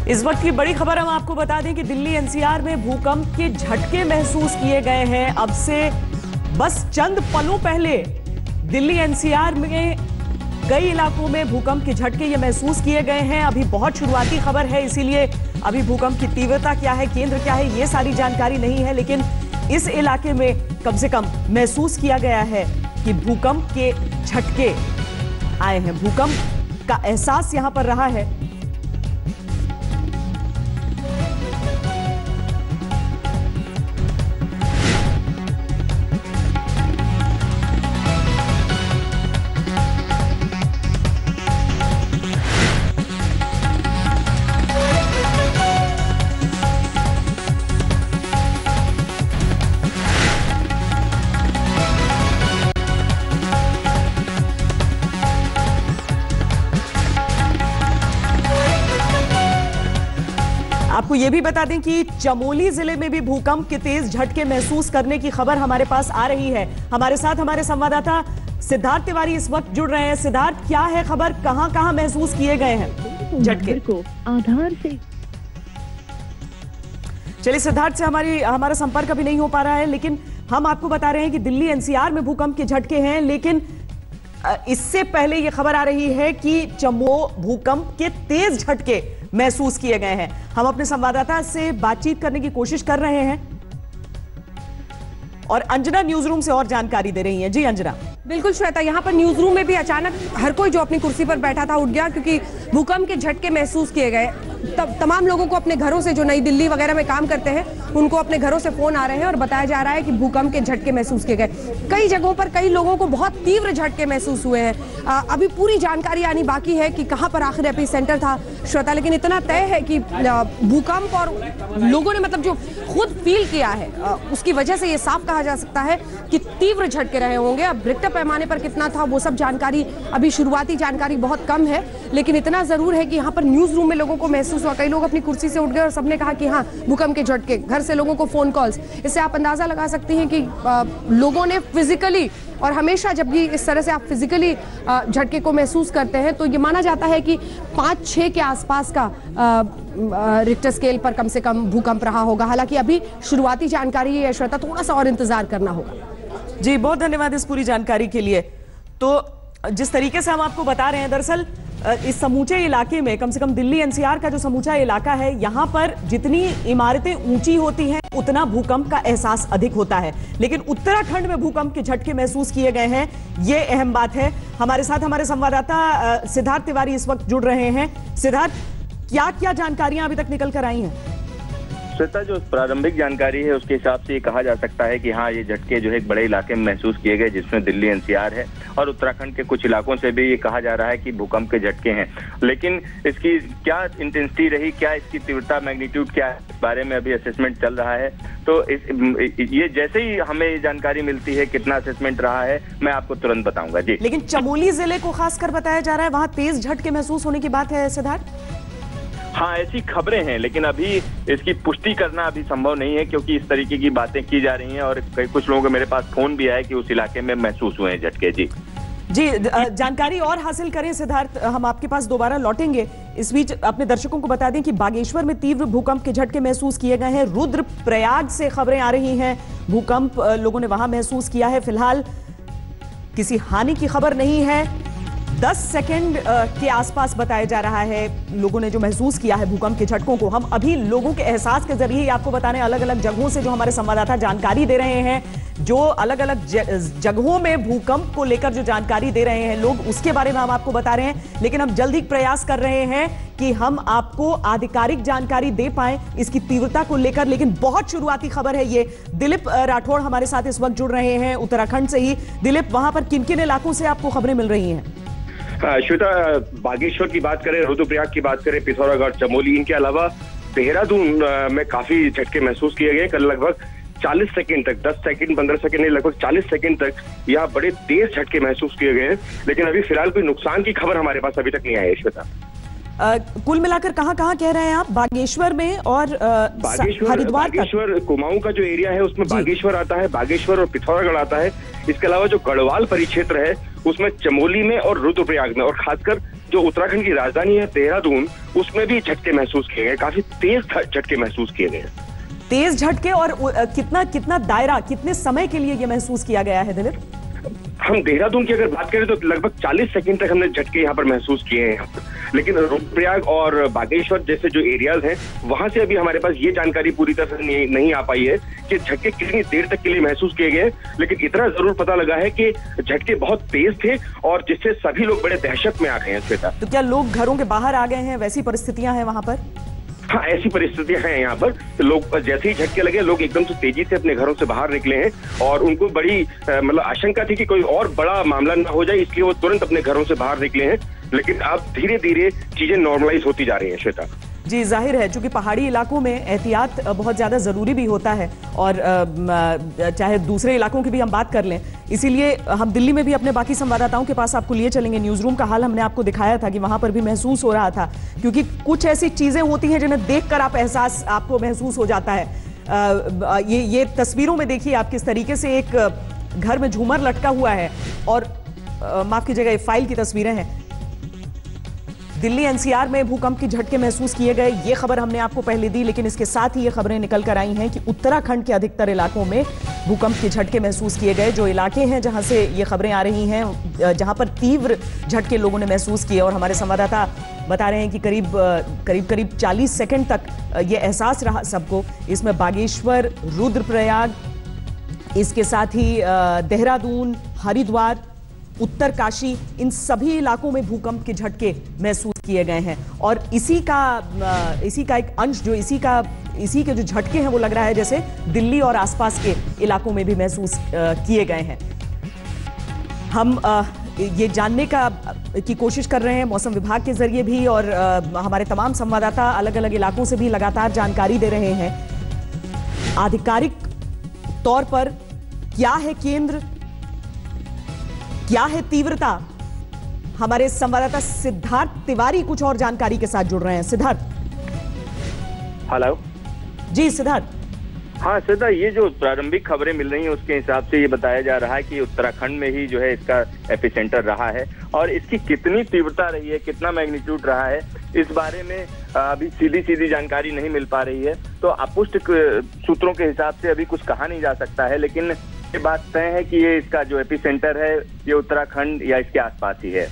इस वक्त की बड़ी खबर हम आपको बता दें कि दिल्ली एनसीआर में भूकंप के झटके महसूस किए गए हैं। अब से बस चंद पलों पहले दिल्ली एनसीआर में कई इलाकों में भूकंप के झटके ये महसूस किए गए हैं। अभी बहुत शुरुआती खबर है, इसीलिए अभी भूकंप की तीव्रता क्या है, केंद्र क्या है, ये सारी जानकारी नहीं है। लेकिन इस इलाके में कम से कम महसूस किया गया है कि भूकंप के झटके आए हैं, भूकंप का एहसास यहां पर रहा है। आपको यह भी बता दें कि चमोली जिले में भी भूकंप के तेज झटके महसूस करने की खबर हमारे पास आ रही है। हमारे साथ हमारे संवाददाता सिद्धार्थ तिवारी इस वक्त जुड़ रहे हैं। सिद्धार्थ, क्या है खबर, कहां-कहां महसूस किए गए हैं झटके को आधार से? चलिए, सिद्धार्थ से हमारा संपर्क अभी नहीं हो पा रहा है, लेकिन हम आपको बता रहे हैं कि दिल्ली एनसीआर में भूकंप के झटके हैं। लेकिन इससे पहले यह खबर आ रही है कि भूकंप के तेज झटके महसूस किए गए हैं। हम अपने संवाददाता से बातचीत करने की कोशिश कर रहे हैं और अंजना न्यूज रूम से और जानकारी दे रही हैं। जी अंजना। बिल्कुल श्वेता, यहाँ पर न्यूज रूम में भी अचानक हर कोई जो अपनी कुर्सी पर बैठा था उठ गया, क्योंकि भूकंप के झटके महसूस किए गए। तमाम लोगों को अपने घरों से, जो नई दिल्ली वगैरह में काम करते हैं, उनको अपने घरों से फोन आ रहे हैं और बताया जा रहा है कि भूकंप के झटके महसूस किए गए। कई जगहों पर कई लोगों को बहुत तीव्र झटके महसूस हुए हैं। अभी पूरी जानकारी आनी बाकी है कि कहां पर आखिर एपी सेंटर था श्वेता, लेकिन इतना तय है कि भूकंप और लोगों ने जो खुद फील किया है उसकी वजह से ये साफ कहा जा सकता है कि तीव्र झटके रहे होंगे। अब रिक्टर पैमाने पर कितना था वो सब जानकारी, अभी शुरुआती जानकारी बहुत कम है, लेकिन इतना जरूर है कि यहाँ पर न्यूज रूम में लोगों को महसूस हुआ। कई लोग अपनी कुर्सी से उठ गए और सबने कहा कि हाँ, भूकंप के झटके, घर से लोगों को फोन कॉल्स। इससे आप अंदाजा लगा सकती हैं कि लोगों ने फिजिकली, और हमेशा जब भी इस तरह से आप फिजिकली झटके को महसूस करते हैं तो ये माना जाता है कि 5-6 के आसपास का रिक्टर स्केल पर कम से कम भूकंप रहा होगा। हालांकि अभी शुरुआती जानकारी है श्वेता, थोड़ा सा और इंतजार करना होगा। जी, बहुत धन्यवाद इस पूरी जानकारी के लिए। तो जिस तरीके से हम आपको बता रहे हैं, दरअसल इस समूचे इलाके में, कम से कम दिल्ली एनसीआर का जो समूचा इलाका है, यहां पर जितनी इमारतें ऊंची होती हैं उतना भूकंप का एहसास अधिक होता है। लेकिन उत्तराखंड में भूकंप के झटके महसूस किए गए हैं, ये अहम बात है। हमारे साथ हमारे संवाददाता सिद्धार्थ तिवारी इस वक्त जुड़ रहे हैं। सिद्धार्थ, क्या क्या जानकारियां अभी तक निकल कर आई हैं? श्वेता, जो प्रारंभिक जानकारी है उसके हिसाब से ये कहा जा सकता है कि हाँ, ये झटके जो है एक बड़े इलाके में महसूस किए गए, जिसमें दिल्ली एनसीआर है और उत्तराखंड के कुछ इलाकों से भी ये कहा जा रहा है कि भूकंप के झटके हैं। लेकिन इसकी क्या इंटेंसिटी रही, क्या इसकी तीव्रता, मैग्नीट्यूड क्या है, इस बारे में अभी असेसमेंट चल रहा है। तो ये जैसे ही हमें जानकारी मिलती है कितना असेसमेंट रहा है, मैं आपको तुरंत बताऊंगा। जी, लेकिन चमोली जिले को खासकर बताया जा रहा है, वहां तेज झटके महसूस होने की बात है सिद्धार्थ। हाँ, ऐसी खबरें हैं, लेकिन अभी इसकी पुष्टि करना अभी संभव नहीं है, क्योंकि इस तरीके की बातें की जा रही हैं और कुछ लोगों को मेरे पास फोन भी आया कि उस इलाके में महसूस हुए हैं झटके। जी जी, जानकारी और हासिल करें सिद्धार्थ, हम आपके पास दोबारा लौटेंगे। इस बीच अपने दर्शकों को बता दें कि बागेश्वर में तीव्र भूकंप के झटके महसूस किए गए हैं। रुद्रप्रयाग से खबरें आ रही हैं, भूकंप लोगों ने वहां महसूस किया है। फिलहाल किसी हानि की खबर नहीं है। 10 सेकंड के आसपास बताया जा रहा है लोगों ने जो महसूस किया है भूकंप के झटकों को। हम अभी लोगों के एहसास के जरिए आपको बता रहे हैं, अलग अलग जगहों से जो हमारे संवाददाता जानकारी दे रहे हैं, जो अलग अलग जगहों में भूकंप को लेकर जो जानकारी दे रहे हैं लोग, उसके बारे में हम आपको बता रहे हैं। लेकिन हम जल्द ही प्रयास कर रहे हैं कि हम आपको आधिकारिक जानकारी दे पाएं इसकी तीव्रता को लेकर। लेकिन बहुत शुरुआती खबर है ये। दिलीप राठौड़ हमारे साथ इस वक्त जुड़ रहे हैं उत्तराखंड से ही। दिलीप, वहां पर किन किन इलाकों से आपको खबरें मिल रही हैं? श्वेता, बागेश्वर की बात करें, रुद्रप्रयाग की बात करें, पिथौरागढ़, चमोली, इनके अलावा देहरादून में काफी झटके महसूस किए गए। कल लगभग 40 सेकंड तक, 10 सेकंड 15 सेकंड नहीं, लगभग 40 सेकंड तक यहाँ बड़े तेज झटके महसूस किए गए हैं। लेकिन अभी फिलहाल कोई नुकसान की खबर हमारे पास अभी तक नहीं आई है श्वेता। कुल मिलाकर कहां कह रहे हैं आप? बागेश्वर में और हरिद्वार, बागेश्वर कुमाऊं का जो एरिया है उसमें बागेश्वर आता है, बागेश्वर और पिथौरागढ़ आता है। इसके अलावा जो गढ़वाल परिक्षेत्र है उसमें चमोली में और रुद्रप्रयाग में, और खासकर जो उत्तराखंड की राजधानी है देहरादून, उसमें भी झटके महसूस किए गए, काफी तेज झटके महसूस किए गए। तेज झटके, और कितना दायरा, कितने समय के लिए ये महसूस किया गया है दिलीप? हम देहरादून की अगर बात करें तो लगभग 40 सेकंड तक हमने झटके यहाँ पर महसूस किए हैं, लेकिन रुद्रप्रयाग और बागेश्वर जैसे जो एरियाज हैं वहां से अभी हमारे पास ये जानकारी पूरी तरह से नहीं आ पाई है कि झटके कितनी देर तक के लिए महसूस किए गए, लेकिन इतना जरूर पता लगा है कि झटके बहुत तेज थे और जिससे सभी लोग बड़े दहशत में आ गए हैं। श्वेता, तो क्या लोग घरों के बाहर आ गए हैं, वैसी परिस्थितियां हैं वहां पर? हाँ, ऐसी परिस्थितियां हैं यहाँ पर। लोग जैसे ही झटके लगे, लोग एकदम से तेजी से अपने घरों से बाहर निकले हैं और उनको बड़ी मतलब आशंका थी कि कोई और बड़ा मामला ना हो जाए, इसलिए वो तुरंत अपने घरों से बाहर निकले हैं। लेकिन अब धीरे धीरे चीजें नॉर्मलाइज होती जा रही हैं। श्वेता जी, जाहिर है क्योंकि पहाड़ी इलाकों में एहतियात बहुत ज़्यादा ज़रूरी भी होता है, और चाहे दूसरे इलाकों की भी हम बात कर लें, इसीलिए हम दिल्ली में भी अपने बाकी संवाददाताओं के पास आपको लिए चलेंगे। न्यूज़ रूम का हाल हमने आपको दिखाया था कि वहाँ पर भी महसूस हो रहा था, क्योंकि कुछ ऐसी चीज़ें होती हैं जिन्हें देखकर आपको महसूस हो जाता है। ये तस्वीरों में देखिए आप किस तरीके से एक घर में झूमर लटका हुआ है, और माफ़ कीजिएगा, ये फाइल की तस्वीरें हैं। दिल्ली एनसीआर में भूकंप के झटके महसूस किए गए, ये खबर हमने आपको पहले दी, लेकिन इसके साथ ही ये खबरें निकल कर आई हैं कि उत्तराखंड के अधिकतर इलाकों में भूकंप के झटके महसूस किए गए। जो इलाके हैं जहां से ये खबरें आ रही हैं, जहां पर तीव्र झटके लोगों ने महसूस किए, और हमारे संवाददाता बता रहे हैं कि करीब 40 सेकंड तक ये एहसास रहा सबको। इसमें बागेश्वर, रुद्रप्रयाग, इसके साथ ही देहरादून, हरिद्वार, उत्तरकाशी, इन सभी इलाकों में भूकंप के झटके महसूस किए गए हैं। और इसी का एक अंश, जो इसी के जो झटके हैं, वो लग रहा है जैसे दिल्ली और आसपास के इलाकों में भी महसूस किए गए हैं। हम ये जानने की कोशिश कर रहे हैं मौसम विभाग के जरिए भी, और हमारे तमाम संवाददाता अलग अलग इलाकों से भी लगातार जानकारी दे रहे हैं। आधिकारिक तौर पर क्या है केंद्र, क्या है तीव्रता, हमारे संवाददाता सिद्धार्थ तिवारी कुछ और जानकारी के साथ जुड़ रहे हैं। सिद्धार्थ। हेलो जी सिद्धार्थ। हाँ श्वेता, ये जो प्रारंभिक खबरें मिल रही हैं उसके हिसाब से ये बताया जा रहा है कि उत्तराखंड में ही जो है इसका एपिसेंटर रहा है, और इसकी कितनी तीव्रता रही है, कितना मैग्नीट्यूड रहा है, इस बारे में अभी सीधी जानकारी नहीं मिल पा रही है। तो अपुष्ट सूत्रों के हिसाब से अभी कुछ कहा नहीं जा सकता है, लेकिन ये बात तय है कि ये इसका जो एपिसेंटर है ये उत्तराखंड या इसके आसपास ही है।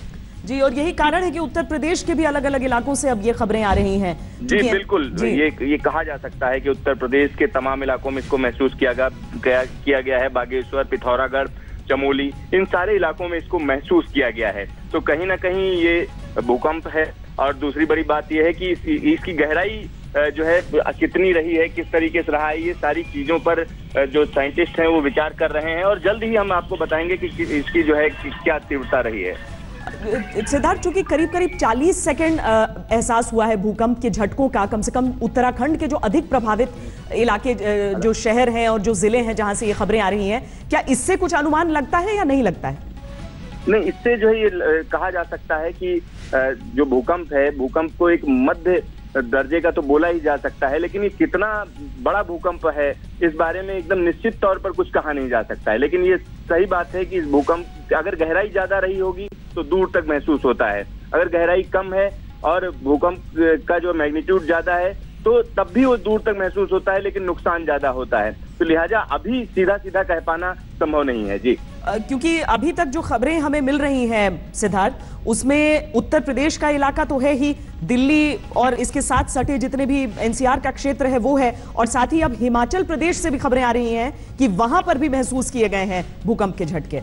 जी, और यही कारण है कि उत्तर प्रदेश के भी अलग अलग इलाकों से अब ये खबरें आ रही हैं। जी बिल्कुल, ये कहा जा सकता है कि उत्तर प्रदेश के तमाम इलाकों में इसको महसूस किया गया है। बागेश्वर, पिथौरागढ़, चमोली, इन सारे इलाकों में इसको महसूस किया गया है। तो कहीं ना कहीं ये भूकंप है। और दूसरी बड़ी बात यह है कि इसकी गहराई जो है कितनी रही है, किस तरीके से रहा है, ये सारी चीजों पर जो साइंटिस्ट हैं वो विचार कर रहे हैं, और जल्द ही हम आपको बताएंगे कि इसकी जो है क्या तीव्रता रही है। सिद्धार्थ, चूंकि करीब 40 सेकंड एहसास हुआ है भूकंप के झटकों का, कम से कम उत्तराखंड के जो अधिक प्रभावित इलाके, जो शहर हैं और जो जिले हैं जहां से ये खबरें आ रही हैं, क्या इससे कुछ अनुमान लगता है या नहीं लगता है? नहीं, इससे जो है ये कहा जा सकता है कि जो भूकंप है, भूकंप को एक मध्य दर्जे का तो बोला ही जा सकता है, लेकिन ये कितना बड़ा भूकंप है इस बारे में एकदम निश्चित तौर पर कुछ कहा नहीं जा सकता है। लेकिन ये सही बात है कि इस भूकंप अगर गहराई ज्यादा रही होगी तो दूर तक महसूस होता है, अगर गहराई कम है और भूकंप का जो मैग्नीट्यूड ज्यादा है तो तब भी वो दूर तक महसूस होता है, लेकिन नुकसान ज्यादा होता है। तो लिहाजा अभी सीधा कह पाना संभव नहीं है। जी, क्योंकि अभी तक जो खबरें हमें मिल रही हैं सिद्धार्थ, उसमें उत्तर प्रदेश का इलाका तो है ही, दिल्ली और इसके साथ सटे जितने भी एनसीआर का क्षेत्र है वो है, और साथ ही अब हिमाचल प्रदेश से भी खबरें आ रही हैं कि वहां पर भी महसूस किए गए हैं भूकंप के झटके।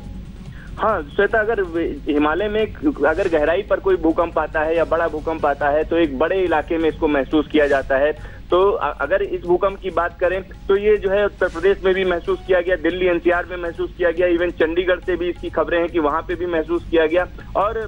हाँ श्वेता, अगर हिमालय में अगर गहराई पर कोई भूकंप आता है या बड़ा भूकंप आता है तो एक बड़े इलाके में इसको महसूस किया जाता है। तो अगर इस भूकंप की बात करें तो ये जो है उत्तर प्रदेश में भी महसूस किया गया, दिल्ली एनसीआर में महसूस किया गया, इवन चंडीगढ़ से भी इसकी खबरें हैं कि वहां पे भी महसूस किया गया। और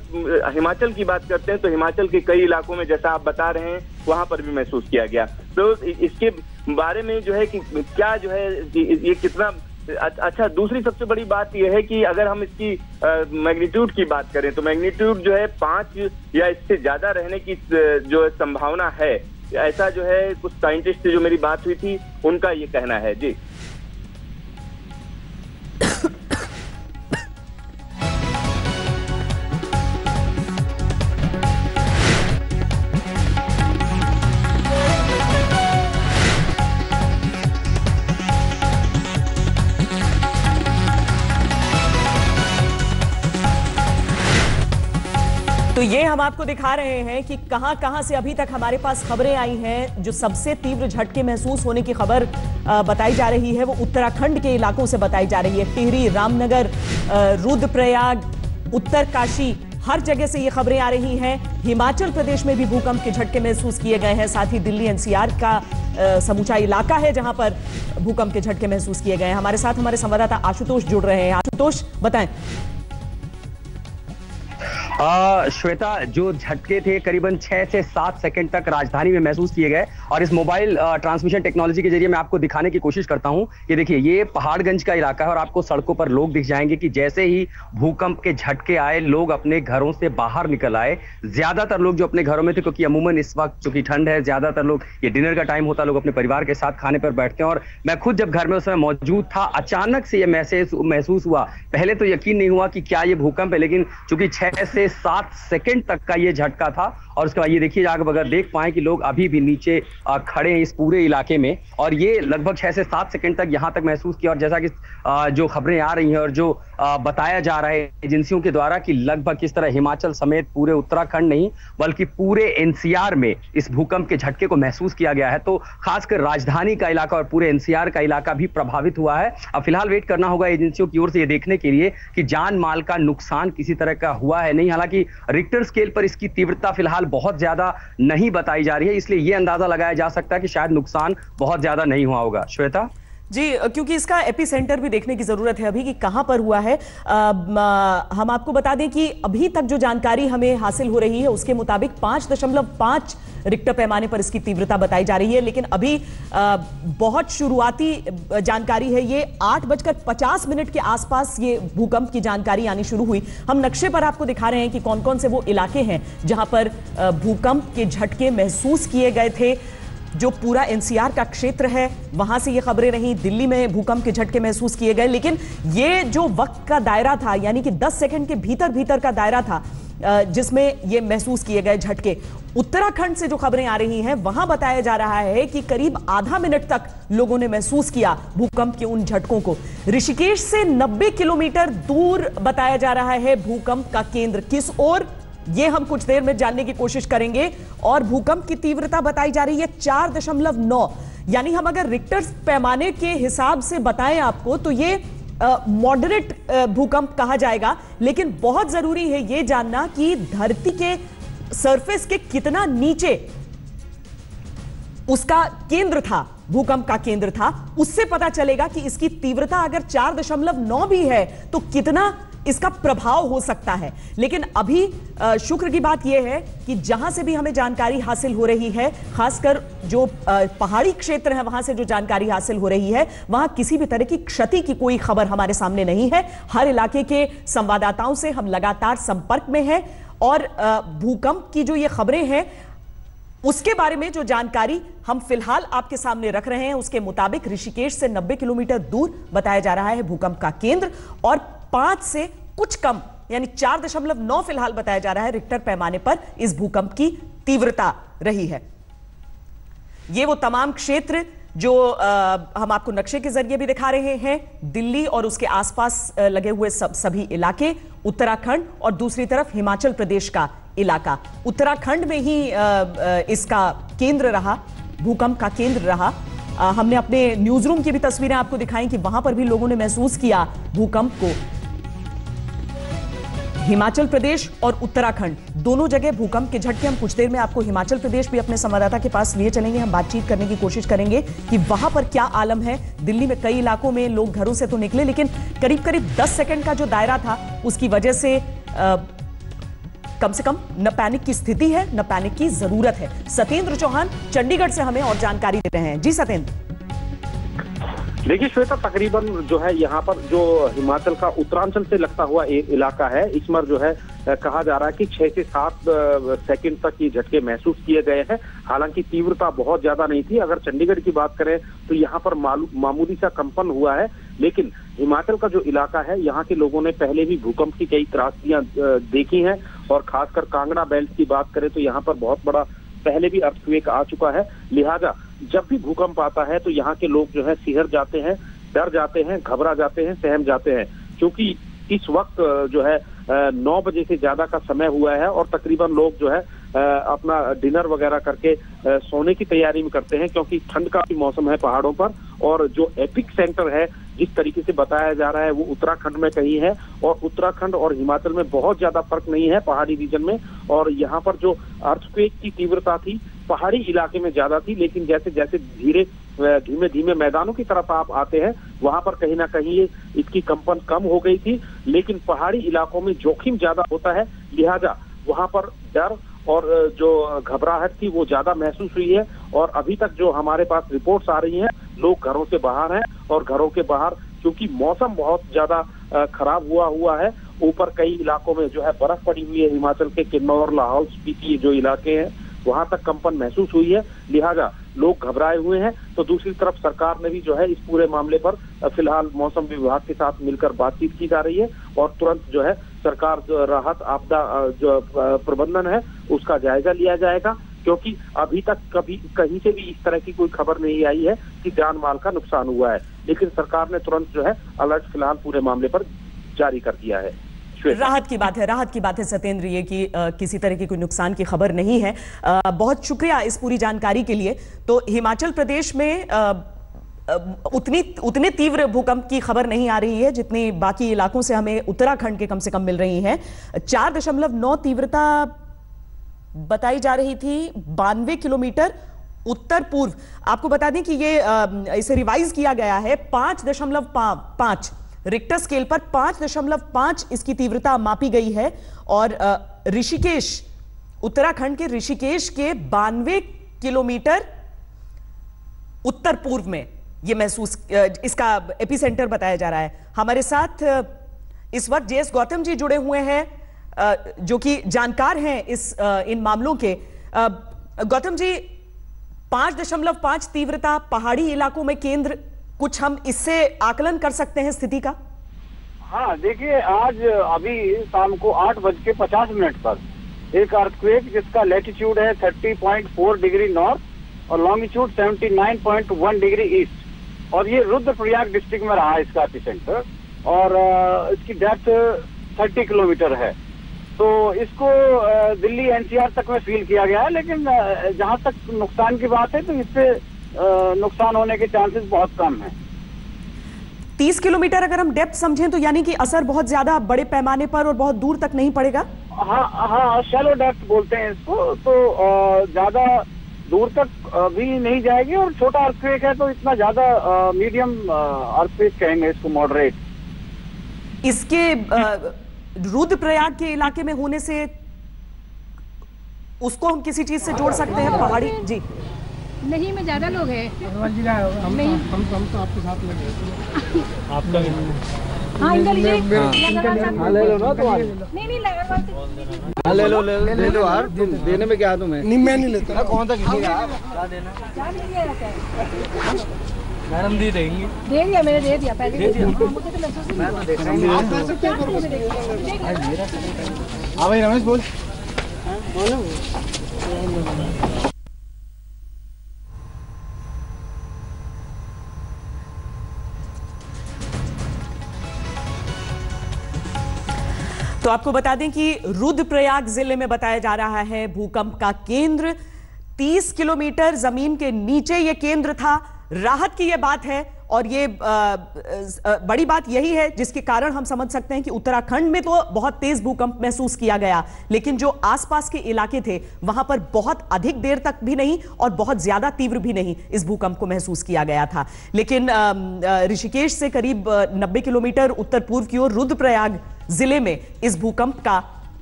हिमाचल की बात करते हैं तो हिमाचल के कई इलाकों में, जैसा आप बता रहे हैं, वहां पर भी महसूस किया गया। तो इसके बारे में जो है कि क्या जो है ये कितना अच्छा। दूसरी सबसे बड़ी बात यह है कि अगर हम इसकी मैग्नीट्यूड की बात करें तो मैग्नीट्यूड जो है 5 या इससे ज्यादा रहने की जो संभावना है, ऐसा जो है कुछ साइंटिस्ट से जो मेरी बात हुई थी उनका ये कहना है। जी, तो ये हम आपको दिखा रहे हैं कि कहां से अभी तक हमारे पास खबरें आई हैं। जो सबसे तीव्र झटके महसूस होने की खबर बताई जा रही है वो उत्तराखंड के इलाकों से बताई जा रही है। टिहरी, रामनगर, रुद्रप्रयाग, उत्तरकाशी, हर जगह से ये खबरें आ रही हैं। हिमाचल प्रदेश में भी भूकंप के झटके महसूस किए गए हैं। साथ ही दिल्ली एनसीआर का समूचा इलाका है जहां पर भूकंप के झटके महसूस किए गए हैं। हमारे साथ हमारे संवाददाता आशुतोष जुड़ रहे हैं। आशुतोष, बताएं। श्वेता, जो झटके थे करीबन 6 से 7 सेकंड तक राजधानी में महसूस किए गए और इस मोबाइल ट्रांसमिशन टेक्नोलॉजी के जरिए मैं आपको दिखाने की कोशिश करता हूं। ये देखिए, ये पहाड़गंज का इलाका है और आपको सड़कों पर लोग दिख जाएंगे कि जैसे ही भूकंप के झटके आए लोग अपने घरों से बाहर निकल आए। ज्यादातर लोग जो अपने घरों में थे, क्योंकि अमूमन इस वक्त चूंकि ठंड है, ज्यादातर लोग, ये डिनर का टाइम होता है, लोग अपने परिवार के साथ खाने पर बैठते हैं और मैं खुद जब घर में उस समय मौजूद था, अचानक से ये महसूस हुआ। पहले तो यकीन नहीं हुआ कि क्या ये भूकंप है, लेकिन चूंकि 6 से 7 सेकंड तक का ये झटका था और उसके बाद ये देखिए, अगर देख पाए कि लोग अभी भी नीचे खड़े हैं इस पूरे इलाके में और ये लगभग 6 से 7 सेकंड तक यहां तक महसूस किया। और जैसा कि जो खबरें आ रही हैं और जो बताया जा रहा है एजेंसियों के द्वारा कि लगभग किस तरह हिमाचल समेत पूरे उत्तराखंड नहीं बल्कि पूरे एनसीआर में इस भूकंप के झटके को महसूस किया गया है। तो खासकर राजधानी का इलाका और पूरे एनसीआर का इलाका भी प्रभावित हुआ है। अब फिलहाल वेट करना होगा एजेंसियों की ओर से ये देखने के लिए कि जान माल का नुकसान किसी तरह का हुआ है नहीं। हालांकि रिक्टर स्केल पर इसकी तीव्रता फिलहाल बहुत ज्यादा नहीं बताई जा रही है, इसलिए यह अंदाजा लगाया जा सकता है कि शायद नुकसान बहुत ज्यादा नहीं हुआ होगा। श्वेता जी, क्योंकि इसका एपिसेंटर भी देखने की जरूरत है अभी कि कहां पर हुआ है। हम आपको बता दें कि अभी तक जो जानकारी हमें हासिल हो रही है उसके मुताबिक 5.5 रिक्टर पैमाने पर इसकी तीव्रता बताई जा रही है, लेकिन अभी बहुत शुरुआती जानकारी है। ये 8:50 के आसपास ये भूकंप की जानकारी आनी शुरू हुई। हम नक्शे पर आपको दिखा रहे हैं कि कौन कौन से वो इलाके हैं जहां पर भूकंप के झटके महसूस किए गए थे। जो पूरा एनसीआर का क्षेत्र है वहां से ये खबरें रही। दिल्ली में भूकंप के झटके महसूस किए गए, लेकिन ये जो वक्त का दायरा था, यानी कि 10 सेकंड के भीतर का दायरा था जिसमें ये महसूस किए गए झटके। उत्तराखंड से जो खबरें आ रही हैं वहां बताया जा रहा है कि करीब आधा मिनट तक लोगों ने महसूस किया भूकंप के उन झटकों को। ऋषिकेश से 90 किलोमीटर दूर बताया जा रहा है भूकंप का केंद्र किस ओर, ये हम कुछ देर में जानने की कोशिश करेंगे। और भूकंप की तीव्रता बताई जा रही है 4.9, यानी हम अगर रिक्टर पैमाने के हिसाब से बताएं आपको तो ये मॉडरेट भूकंप कहा जाएगा। लेकिन बहुत जरूरी है ये जानना कि धरती के सरफेस के कितना नीचे उसका केंद्र था, भूकंप का केंद्र था, उससे पता चलेगा कि इसकी तीव्रता अगर 4.9 भी है तो कितना इसका प्रभाव हो सकता है। लेकिन अभी शुक्र की बात यह है कि जहां से भी हमें जानकारी हासिल हो रही है, खासकर जो पहाड़ी क्षेत्र है वहां से जो जानकारी हासिल हो रही है, वहां किसी भी तरह की क्षति की कोई खबर हमारे सामने नहीं है। हर इलाके के संवाददाताओं से हम लगातार संपर्क में हैं और भूकंप की जो ये खबरें हैं उसके बारे में जो जानकारी हम फिलहाल आपके सामने रख रहे हैं उसके मुताबिक ऋषिकेश से 90 किलोमीटर दूर बताया जा रहा है भूकंप का केंद्र और 5 से कुछ कम यानी 4.9 फिलहाल बताया जा रहा है रिक्टर पैमाने पर इस भूकंप की तीव्रता रही है। ये वो तमाम क्षेत्र जो हम आपको नक्शे के जरिए भी दिखा रहे हैं, दिल्ली और उसके आसपास लगे हुए सभी इलाके, उत्तराखंड और दूसरी तरफ हिमाचल प्रदेश का इलाका। उत्तराखंड में ही इसका केंद्र रहा, भूकंप का केंद्र रहा। हमने अपने न्यूज रूम की भी तस्वीरें आपको दिखाई कि वहां पर भी लोगों ने महसूस किया भूकंप को। हिमाचल प्रदेश और उत्तराखंड दोनों जगह भूकंप के झटके। हम कुछ देर में आपको हिमाचल प्रदेश भी अपने संवाददाता के पास लिए चलेंगे, हम बातचीत करने की कोशिश करेंगे कि वहां पर क्या आलम है। दिल्ली में कई इलाकों में लोग घरों से तो निकले, लेकिन करीब करीब 10 सेकंड का जो दायरा था उसकी वजह से कम से कम न पैनिक की स्थिति है, न पैनिक की जरूरत है। सत्येंद्र चौहान चंडीगढ़ से हमें और जानकारी दे रहे हैं। जी सत्येंद्र। देखिए श्वेता, तकरीबन जो है यहाँ पर जो हिमाचल का उत्तरांचल से लगता हुआ इलाका है, इसमें जो है कहा जा रहा है कि 6 से 7 सेकंड तक ये झटके महसूस किए गए हैं। हालांकि तीव्रता बहुत ज्यादा नहीं थी। अगर चंडीगढ़ की बात करें तो यहाँ पर मामूली सा कंपन हुआ है, लेकिन हिमाचल का जो इलाका है यहाँ के लोगों ने पहले भी भूकंप की कई त्रासदियां देखी हैं और खासकर कांगड़ा बेल्ट की बात करें तो यहाँ पर बहुत बड़ा पहले भी अर्थक्वेक आ चुका है। लिहाजा जब भी भूकंप आता है तो यहाँ के लोग जो है सिहर जाते हैं, डर जाते हैं, घबरा जाते हैं, सहम जाते हैं, क्योंकि इस वक्त जो है 9 बजे से ज्यादा का समय हुआ है और तकरीबन लोग जो है अपना डिनर वगैरह करके सोने की तैयारी में करते हैं, क्योंकि ठंड का भी मौसम है पहाड़ों पर। और जो एपिक सेंटर है जिस तरीके से बताया जा रहा है वो उत्तराखंड में कहीं है, और उत्तराखंड और हिमाचल में बहुत ज्यादा फर्क नहीं है पहाड़ी रीजन में। और यहाँ पर जो अर्थक्वेक की तीव्रता थी पहाड़ी इलाके में ज्यादा थी, लेकिन जैसे जैसे धीमे धीमे मैदानों की तरफ आप आते हैं वहां पर कहीं ना कहीं इसकी कंपन कम हो गई थी। लेकिन पहाड़ी इलाकों में जोखिम ज्यादा होता है, लिहाजा वहां पर डर और जो घबराहट थी वो ज्यादा महसूस हुई है। और अभी तक जो हमारे पास रिपोर्ट्स आ रही हैं, लोग घरों से बाहर हैं, और घरों के बाहर क्योंकि मौसम बहुत ज्यादा खराब हुआ है, ऊपर कई इलाकों में जो है बर्फ पड़ी हुई है, हिमाचल के किन्नौर, लाहौल स्पीति जो इलाके हैं वहां तक कंपन महसूस हुई है, लिहाजा लोग घबराए हुए हैं। तो दूसरी तरफ सरकार ने भी जो है इस पूरे मामले पर फिलहाल मौसम विभाग के साथ मिलकर बातचीत की जा रही है, और तुरंत जो है सरकार जो राहत आपदा जो प्रबंधन है उसका जायजा लिया जाएगा, क्योंकि अभी तक कभी कहीं से भी इस तरह की कोई खबर नहीं आई है कि जान माल का नुकसान हुआ है। लेकिन सरकार ने तुरंत जो है अलर्ट फिलहाल पूरे मामले पर जारी कर दिया है। राहत की बात है सत्येंद्र, ये कि किसी तरह की कोई नुकसान की खबर नहीं है। बहुत शुक्रिया इस पूरी जानकारी के लिए। तो हिमाचल प्रदेश में उतने तीव्र भूकंप की खबर नहीं आ रही है जितनी बाकी इलाकों से हमें उत्तराखंड के कम से कम मिल रही है। 4.9 तीव्रता बताई जा रही थी, 92 किलोमीटर उत्तर पूर्व। आपको बता दें कि ये इसे रिवाइज किया गया है, 5.5 रिक्टर स्केल पर 5.5 इसकी तीव्रता मापी गई है। और ऋषिकेश, उत्तराखंड के ऋषिकेश के 92 किलोमीटर उत्तर पूर्व में ये महसूस इसका एपिसेंटर बताया जा रहा है। हमारे साथ इस वक्त जेएस गौतम जी जुड़े हुए हैं जो कि जानकार हैं इन मामलों के। गौतम जी, 5.5 तीव्रता पहाड़ी इलाकों में केंद्र, कुछ हम इससे आकलन कर सकते हैं स्थिति का? हाँ, देखिए आज अभी शाम को 8:50 पर एक अर्थक्वेक जिसका लैटिट्यूड है 30.4 डिग्री नॉर्थ और लॉन्गिट्यूड 79.1 डिग्री ईस्ट, और ये रुद्रप्रयाग डिस्ट्रिक्ट में रहा इसका एपिसेंटर, और इसकी डेप्थ 30 किलोमीटर है। तो इसको दिल्ली एनसीआर तक में फील किया गया है, लेकिन जहां तक नुकसान की बात है तो इससे नुकसान होने के चांसेस बहुत कम हैं। 30 किलोमीटर अगर हम डेप्थ समझें तो यानी कि असर बहुत ज्यादा बड़े पैमाने पर और बहुत दूर तक नहीं पड़ेगा? हाँ, शैलो डेप्थ बोलते हैं इसको। तो ज्यादा दूर तक भी नहीं जाएगी, और छोटा अर्थक्वेक है तो इतना ज्यादा मीडियम अर्थक्वेक कहेंगे इसको, मॉडरेट। इसके रुद्रप्रयाग के इलाके में होने से उसको हम किसी चीज से जोड़ सकते हैं? पहाड़ी जी नहीं, में ज्यादा लोग हैं। हम तो आपके साथ लगे आपका हाँ, इनका लीजिए। हाँ, ले लो ना तुम्हारे। नहीं लगा, हाँ, ले लो यार, देने में क्या तुम्हें? नहीं, मैं नहीं लेता। कौन सा किसी का क्या देना? मैडम दे देंगे, मैंने दे दिया पहले। मुझे तो महसूस नहीं हुआ। हाँ भाई रमेश बोल। तो आपको बता दें कि रुद्रप्रयाग जिले में बताया जा रहा है भूकंप का केंद्र 30 किलोमीटर जमीन के नीचे ये केंद्र था। राहत की ये बात है, और ये बड़ी बात यही है जिसके कारण हम समझ सकते हैं कि उत्तराखंड में तो बहुत तेज भूकंप महसूस किया गया, लेकिन जो आसपास के इलाके थे वहां पर बहुत अधिक देर तक भी नहीं और बहुत ज्यादा तीव्र भी नहीं इस भूकंप को महसूस किया गया था। लेकिन ऋषिकेश से करीब 90 किलोमीटर उत्तर पूर्व की ओर रुद्रप्रयाग जिले में इस भूकंप का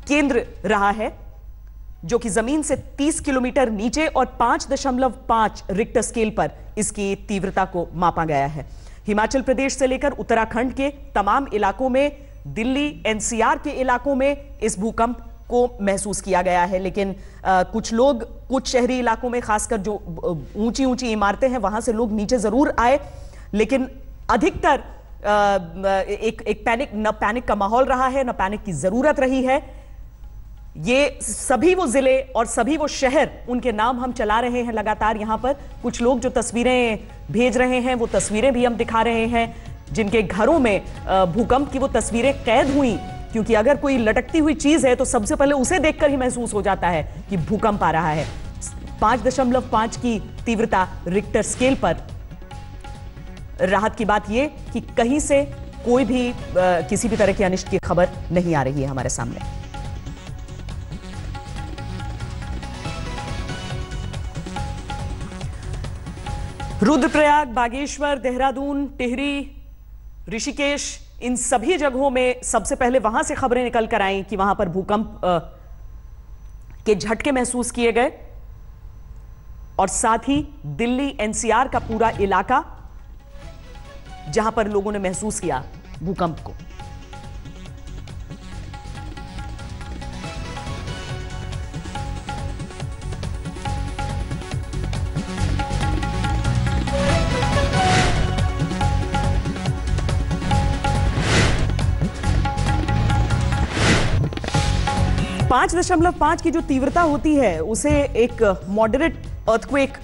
केंद्र रहा है, जो कि जमीन से 30 किलोमीटर नीचे और 5.5 रिक्टर स्केल पर इसकी तीव्रता को मापा गया है। हिमाचल प्रदेश से लेकर उत्तराखंड के तमाम इलाकों में, दिल्ली एनसीआर के इलाकों में इस भूकंप को महसूस किया गया है। लेकिन कुछ लोग, कुछ शहरी इलाकों में, खासकर जो ऊंची ऊंची इमारतें हैं वहां से लोग नीचे जरूर आए, लेकिन अधिकतर एक पैनिक का माहौल रहा है, न पैनिक की जरूरत रही है। ये सभी वो जिले और सभी वो शहर, उनके नाम हम चला रहे हैं लगातार यहां पर। कुछ लोग जो तस्वीरें भेज रहे हैं वो तस्वीरें भी हम दिखा रहे हैं, जिनके घरों में भूकंप की वो तस्वीरें कैद हुई क्योंकि अगर कोई लटकती हुई चीज है तो सबसे पहले उसे देखकर ही महसूस हो जाता है कि भूकंप आ रहा है। 5.5 की तीव्रता रिक्टर स्केल पर। राहत की बात यह कि कहीं से कोई भी किसी भी तरह की अनिष्ट की खबर नहीं आ रही है हमारे सामने। रुद्रप्रयाग, बागेश्वर, देहरादून, टिहरी, ऋषिकेश, इन सभी जगहों में सबसे पहले वहां से खबरें निकल कर आई कि वहां पर भूकंप के झटके महसूस किए गए और साथ ही दिल्ली एनसीआर का पूरा इलाका जहां पर लोगों ने महसूस किया भूकंप को। पांच 5.5 की जो तीव्रता होती है उसे एक मॉडरेट अर्थक्वेक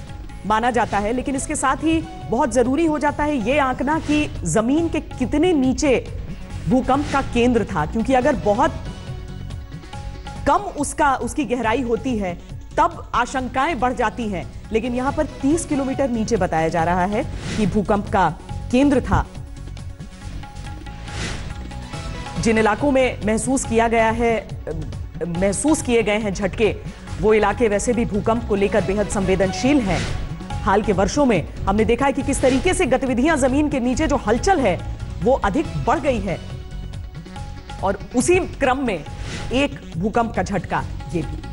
माना जाता है, लेकिन इसके साथ ही बहुत जरूरी हो जाता है यह आंकना कि जमीन के कितने नीचे भूकंप का केंद्र था, क्योंकि अगर बहुत कम उसकी गहराई होती है तब आशंकाएं बढ़ जाती हैं, लेकिन यहां पर 30 किलोमीटर नीचे बताया जा रहा है कि भूकंप का केंद्र था। जिन इलाकों में महसूस किए गए हैं झटके, वो इलाके वैसे भी भूकंप को लेकर बेहद संवेदनशील हैं। हाल के वर्षों में हमने देखा है कि किस तरीके से गतिविधियां जमीन के नीचे जो हलचल है वो अधिक बढ़ गई है, और उसी क्रम में एक भूकंप का झटका ये भी।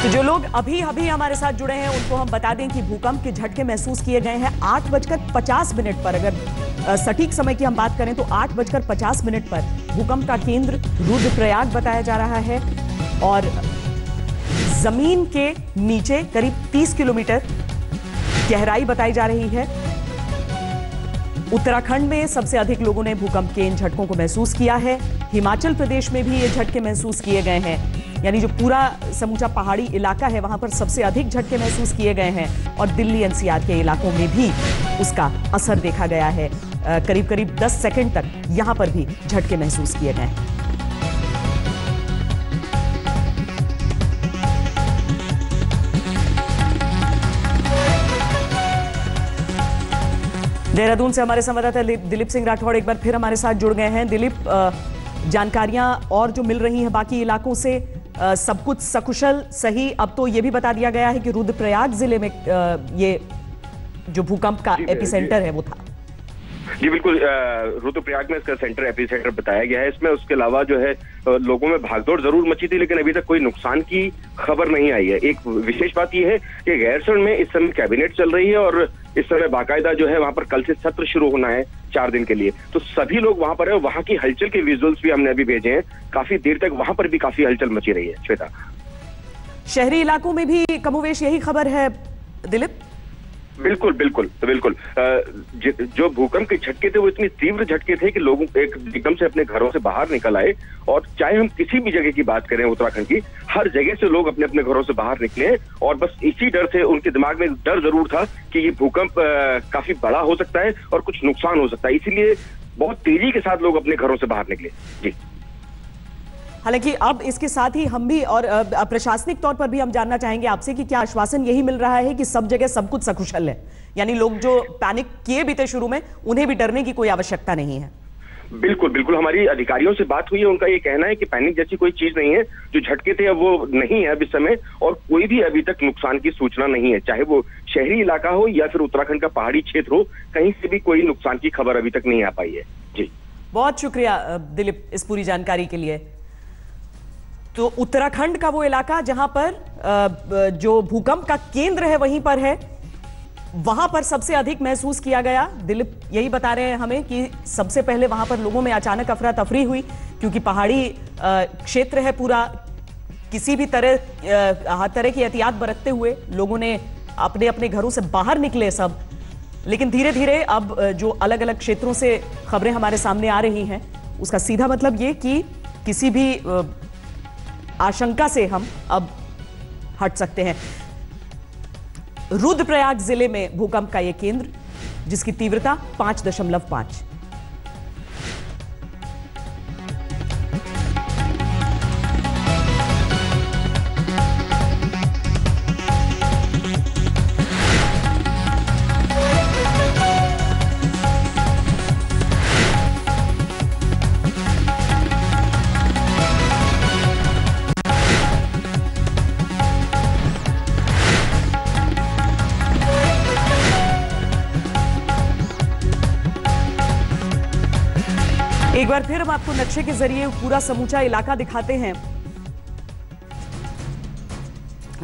जो लोग अभी हमारे साथ जुड़े हैं उनको हम बता दें कि भूकंप के झटके महसूस किए गए हैं 8:50 पर। अगर सटीक समय की हम बात करें तो 8:50 पर भूकंप का केंद्र रुद्रप्रयाग बताया जा रहा है, और जमीन के नीचे करीब 30 किलोमीटर गहराई बताई जा रही है। उत्तराखंड में सबसे अधिक लोगों ने भूकंप के इन झटकों को महसूस किया है। हिमाचल प्रदेश में भी ये झटके महसूस किए गए हैं, यानी जो पूरा समूचा पहाड़ी इलाका है वहां पर सबसे अधिक झटके महसूस किए गए हैं, और दिल्ली एनसीआर के इलाकों में भी उसका असर देखा गया है। करीब 10 सेकंड तक यहां पर भी झटके महसूस किए गए हैं। देहरादून से हमारे संवाददाता दिलीप सिंह राठौड़ एक बार फिर हमारे साथ जुड़ गए हैं। दिलीप, जानकारियां और जो मिल रही हैं बाकी इलाकों से, सब कुछ सकुशल सही? अब तो ये भी बता दिया गया है कि रुद्रप्रयाग जिले में ये जो भूकंप का एपिसेंटर है वो था। जी बिल्कुल, रुद्रप्रयाग में इसका सेंटर एपिसेंटर बताया गया है। इसमें उसके अलावा जो है लोगों में भागदौड़ जरूर मची थी, लेकिन अभी तक कोई नुकसान की खबर नहीं आई है। एक विशेष बात यह है कि गैरसैंण में इस समय कैबिनेट चल रही है, और इस समय बाकायदा जो है वहां पर कल से सत्र शुरू होना है 4 दिन के लिए, तो सभी लोग वहां पर है। वहां की हलचल के विजुअल्स भी हमने अभी भेजे हैं। काफी देर तक वहां पर भी काफी हलचल मची रही है। श्वेता, शहरी इलाकों में भी कमोवेश यही खबर है दिलीप? बिल्कुल बिल्कुल बिल्कुल। जो भूकंप के झटके थे वो इतनी तीव्र झटके थे कि लोग एकदम से अपने घरों से बाहर निकल आए, और चाहे हम किसी भी जगह की बात करें उत्तराखंड की, हर जगह से लोग अपने अपने घरों से बाहर निकले, और बस इसी डर से उनके दिमाग में डर जरूर था कि ये भूकंप काफी बड़ा हो सकता है और कुछ नुकसान हो सकता है, इसीलिए बहुत तेजी के साथ लोग अपने घरों से बाहर निकले। जी, हालांकि अब इसके साथ ही हम भी और प्रशासनिक तौर पर भी हम जानना चाहेंगे आपसे कि क्या आश्वासन यही मिल रहा है कि सब जगह सब कुछ सकुशल है, यानी लोग जो पैनिक किए भी थे शुरू में उन्हें भी डरने की कोई आवश्यकता नहीं है? बिल्कुल बिल्कुल, हमारी अधिकारियों से बात हुई है, उनका ये कहना है कि पैनिक जैसी कोई चीज नहीं है, जो झटके थे अब वो नहीं है अब इस समय, और कोई भी अभी तक नुकसान की सूचना नहीं है, चाहे वो शहरी इलाका हो या फिर उत्तराखंड का पहाड़ी क्षेत्र हो, कहीं से भी कोई नुकसान की खबर अभी तक नहीं आ पाई है। जी बहुत शुक्रिया दिलीप इस पूरी जानकारी के लिए। तो उत्तराखंड का वो इलाका जहां पर जो भूकंप का केंद्र है वहीं पर है, वहां पर सबसे अधिक महसूस किया गया। दिलीप यही बता रहे हैं हमें कि सबसे पहले वहां पर लोगों में अचानक अफरा तफरी हुई, क्योंकि पहाड़ी क्षेत्र है पूरा। किसी भी हर तरह की एहतियात बरतते हुए लोगों ने अपने अपने घरों से बाहर निकले सब। लेकिन धीरे धीरे अब जो अलग अलग क्षेत्रों से खबरें हमारे सामने आ रही हैं, उसका सीधा मतलब ये कि किसी भी आशंका से हम अब हट सकते हैं। रुद्रप्रयाग जिले में भूकंप का यह केंद्र, जिसकी तीव्रता 5.5। एक बार फिर हम आपको नक्शे के जरिए पूरा समूचा इलाका दिखाते हैं।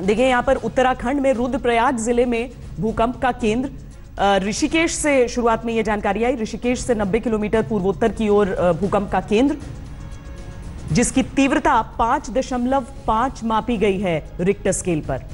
देखिए यहां पर उत्तराखंड में रुद्रप्रयाग जिले में भूकंप का केंद्र, ऋषिकेश से शुरुआत में यह जानकारी आई। ऋषिकेश से 90 किलोमीटर पूर्वोत्तर की ओर भूकंप का केंद्र, जिसकी तीव्रता 5.5 मापी गई है रिक्टर स्केल पर।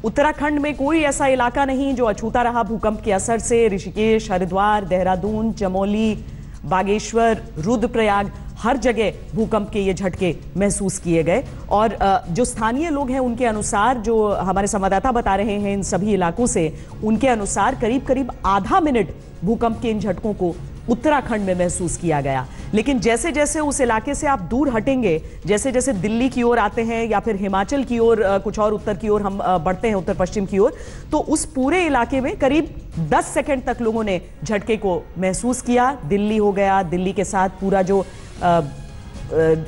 उत्तराखंड में कोई ऐसा इलाका नहीं जो अछूता रहा भूकंप के असर से। ऋषिकेश, हरिद्वार, देहरादून, चमोली, बागेश्वर, रुद्रप्रयाग, हर जगह भूकंप के ये झटके महसूस किए गए। और जो स्थानीय लोग हैं उनके अनुसार, जो हमारे संवाददाता बता रहे हैं इन सभी इलाकों से, उनके अनुसार करीब करीब आधा मिनट भूकंप के इन झटकों को उत्तराखंड में महसूस किया गया। लेकिन जैसे जैसे उस इलाके से आप दूर हटेंगे, जैसे जैसे दिल्ली की ओर आते हैं या फिर हिमाचल की ओर, कुछ और उत्तर की ओर हम बढ़ते हैं, उत्तर पश्चिम की ओर, तो उस पूरे इलाके में करीब 10 सेकंड तक लोगों ने झटके को महसूस किया। दिल्ली हो गया, दिल्ली के साथ पूरा जो